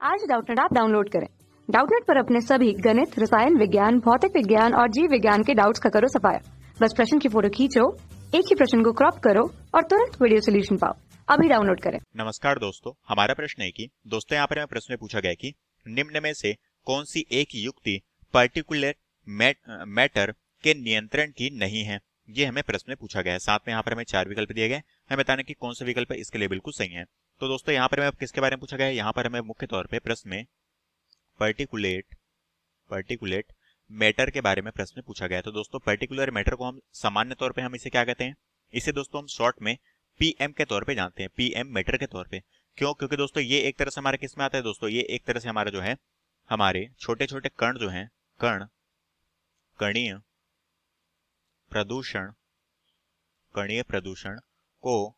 आज Doubtnut app download करें। Doubtnut पर अपने सभी गणित, रसायन विज्ञान, भौतिक विज्ञान और जीव विज्ञान के डाउट्स का करो सफाया। बस प्रश्न की फोटो खींचो, एक ही प्रश्न को क्रॉप करो और तुरंत वीडियो सोल्यूशन पाओ। अभी डाउनलोड करें। नमस्कार दोस्तों, हमारा प्रश्न है कि दोस्तों यहाँ पर हमें प्रश्न में पूछा गया कि निम्न में से कौन सी एक युक्ति पर्टिकुलर मैटर के नियंत्रण की नहीं है। ये हमें प्रश्न में पूछा गया है। साथ में यहाँ पर हमें 4 विकल्प दिए गए, हमें बताना कि कौन सा विकल्प इसके लिए बिल्कुल सही है। तो दोस्तों यहाँ पर हमें किसके बारे में पूछा गया है, यहाँ पर हमें मुख्य तौर पे प्रश्न में पर्टिकुलेट मैटर के बारे में प्रश्न में पूछा गया है। तो दोस्तों पर्टिकुलर मैटर को हम सामान्य तौर पे हम इसे क्या कहते हैं, इसे दोस्तों हम शॉर्ट में पीएम के तौर पे जानते हैं, पीएम मैटर के तौर पे। क्यों? क्योंकि दोस्तों ये एक तरह से हमारे किस में आता है दोस्तों, ये एक तरह से हमारा जो है हमारे छोटे छोटे कण जो हैं, कणीय प्रदूषण को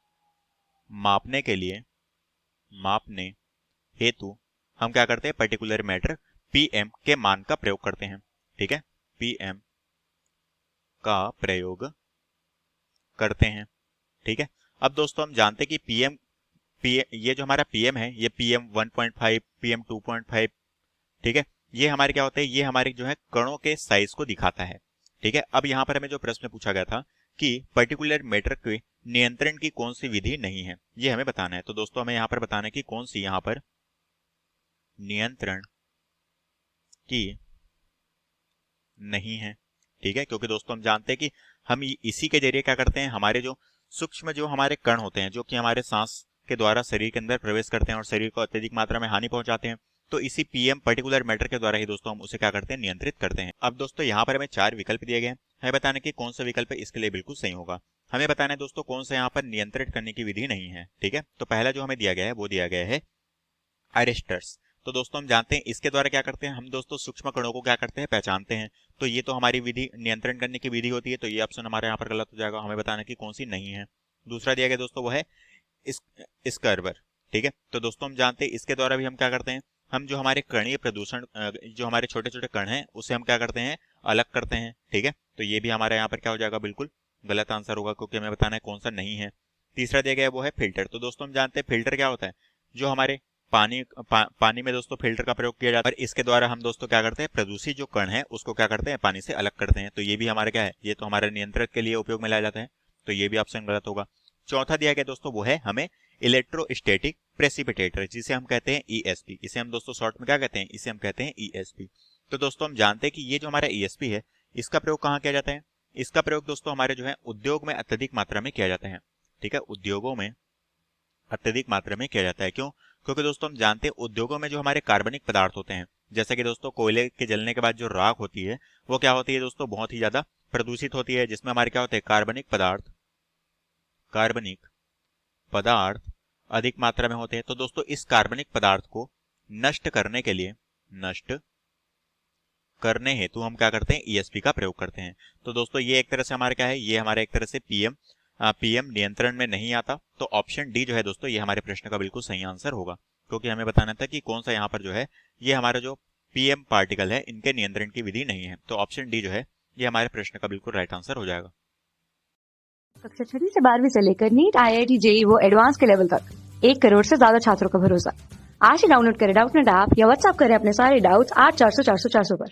मापने हेतु हम क्या करते हैं, पर्टिकुलर मैटर पीएम के मान का प्रयोग करते हैं। ठीक है, पीएम का प्रयोग करते हैं। ठीक है, अब दोस्तों हम जानते हैं कि पीएम ये जो हमारा पीएम है, ये पीएम 1.5, पीएम 2.5, ठीक है, ये हमारे क्या होते हैं, ये हमारे जो है कणों के साइज को दिखाता है। ठीक है, अब यहाँ पर हमें जो प्रश्न पूछा गया था कि पर्टिकुलर मैटर के नियंत्रण की कौन सी विधि नहीं है, ये हमें बताना है। तो दोस्तों हमें यहाँ पर बताना है कि कौन सी यहाँ पर नियंत्रण की नहीं है। ठीक है, क्योंकि दोस्तों हम जानते हैं कि हम इसी के जरिए क्या करते हैं, हमारे जो सूक्ष्म जो हमारे कण होते हैं, जो कि हमारे सांस के द्वारा शरीर के अंदर प्रवेश करते हैं और शरीर को अत्यधिक मात्रा में हानि पहुंचाते हैं, तो इसी पीएम पर्टिकुलर मैटर के द्वारा ही दोस्तों हम उसे क्या करते हैं, नियंत्रित करते हैं। अब दोस्तों यहाँ पर हमें 4 विकल्प दिए गए हैं, हमें बताना कि कौन सा विकल्प इसके लिए बिल्कुल सही होगा। हमें बताना है दोस्तों कौन सा यहाँ पर नियंत्रित करने की विधि नहीं है। ठीक है, तो पहला जो हमें दिया गया है वो दिया गया है अरेस्टर्स। तो दोस्तों हम जानते हैं इसके द्वारा क्या करते हैं, हम दोस्तों सूक्ष्म कणों को क्या करते हैं, पहचानते हैं। तो ये तो हमारी विधि नियंत्रण करने की विधि होती है, तो ये ऑप्शन हमारे यहाँ पर गलत हो जाएगा। हमें बताना कि कौन सी नहीं है। दूसरा दिया गया दोस्तों वो है स्कर्बर। ठीक है, तो दोस्तों हम जानते हैं इसके द्वारा भी हम क्या करते हैं, हम जो हमारे कणीय प्रदूषण जो हमारे छोटे छोटे कण हैं उसे हम क्या करते हैं, अलग करते हैं। ठीक है, तो ये भी हमारे यहाँ पर क्या हो जाएगा, बिल्कुल गलत आंसर होगा, क्योंकि हमें बताना है कौन सा नहीं है। तीसरा दिया गया वो है फिल्टर। तो दोस्तों हम जानते हैं फिल्टर क्या होता है, जो हमारे पानी में दोस्तों फिल्टर का प्रयोग किया जाता है, और इसके द्वारा हम दोस्तों क्या करते हैं, प्रदूषित जो कण है उसको क्या करते हैं, पानी से अलग करते हैं। तो ये भी हमारे क्या है, ये तो हमारे नियंत्रण के लिए उपयोग में लाया जाता है, तो ये भी ऑप्शन गलत होगा। चौथा दिया गया दोस्तों वो है हमें इलेक्ट्रोस्टैटिक प्रेसिपिटेटर, जिसे हम कहते हैं ईएसपी। इसे हम दोस्तों शॉर्ट में क्या कहते हैं, इसे हम कहते हैं ईएसपी। तो दोस्तों हम जानते हैं कि ये जो हमारा ईएसपी है, इसका प्रयोग कहाँ किया जाता है, इसका प्रयोग दोस्तों हमारे जो है उद्योग में अत्यधिक मात्रा में किया जाता है। ठीक है, उद्योगों में अत्यधिक मात्रा में किया जाता है। क्यों? क्योंकि दोस्तों हम जानते हैं उद्योगों में जो हमारे कार्बनिक पदार्थ होते हैं, जैसे कि दोस्तों कोयले के जलने के बाद जो राख होती है वो क्या होती है दोस्तों, बहुत ही ज्यादा प्रदूषित होती है, जिसमें हमारे क्या होते हैं, कार्बनिक पदार्थ अधिक मात्रा में होते हैं। तो दोस्तों इस कार्बनिक पदार्थ को नष्ट करने हेतु हम क्या करते हैं, ईएसपी का प्रयोग करते हैं। तो दोस्तों ये एक तरह से हमारे क्या है, ये हमारे एक तरह से पीएम नियंत्रण में नहीं आता। तो ऑप्शन डी जो है दोस्तों ये हमारे प्रश्न का बिल्कुल सही आंसर होगा, क्योंकि हमें बताना था कि कौन सा यहाँ पर जो है ये हमारा जो पीएम पार्टिकल है इनके नियंत्रण की विधि नहीं है। तो ऑप्शन डी जो है ये हमारे प्रश्न का बिल्कुल राइट आंसर हो जाएगा। कक्षा 6 से 12वीं से लेकर नीट, आईआईटी, जेईई वो एडवांस के लेवल तक 1 करोड़ से ज्यादा छात्रों का भरोसा। आज ही डाउनलोड करें डाउटनेट ऐप या व्हाट्सएप करें अपने सारे डाउट्स 8400 400 400 पर।